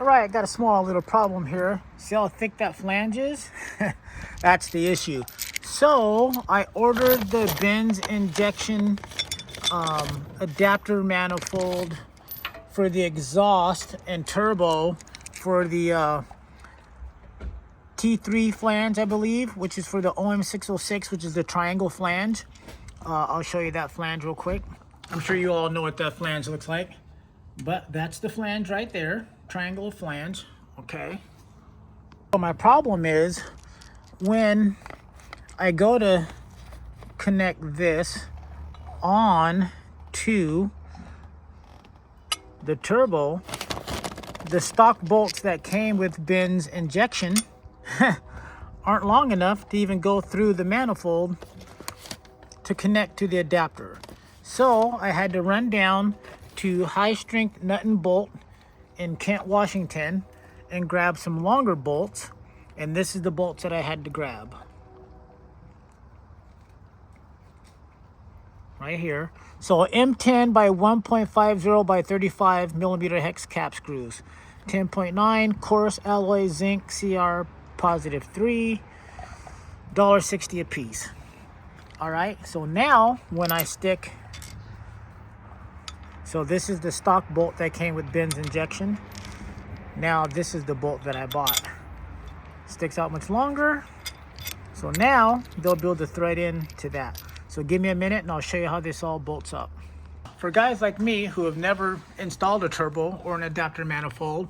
All right, I got a small little problem here. See how thick that flange is? That's the issue. So I ordered the Benz injection adapter manifold for the exhaust and turbo for the T3 flange, I believe, which is for the OM606, which is the triangle flange. I'll show you that flange real quick. I'm sure you all know what that flange looks like, but that's the flange right there, triangle flange, okay? So my problem is when I go to connect this on to the turbo, the stock bolts that came with Benz injection aren't long enough to even go through the manifold to connect to the adapter. So I had to run down to High Strength Nut and Bolt in Kent, Washington and grab some longer bolts. And this is the bolts that I had to grab. Right here. So M10 by 1.50 by 35 millimeter hex cap screws. 10.9 coarse alloy zinc CR positive 3, $1.60 a piece. All right, so now when I stick, so this is the stock bolt that came with Benz injection. Now this is the bolt that I bought. Sticks out much longer. So now they'll be able to thread into that. So give me a minute and I'll show you how this all bolts up. For guys like me who have never installed a turbo or an adapter manifold,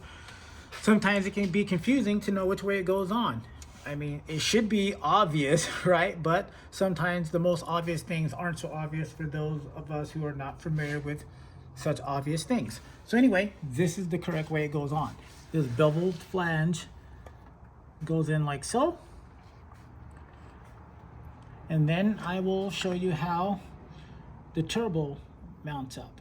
sometimes it can be confusing to know which way it goes on. I mean, it should be obvious, right? But sometimes the most obvious things aren't so obvious for those of us who are not familiar with such obvious things. So anyway, this is the correct way it goes on. This beveled flange goes in like so. And then I will show you how the turbo mounts up.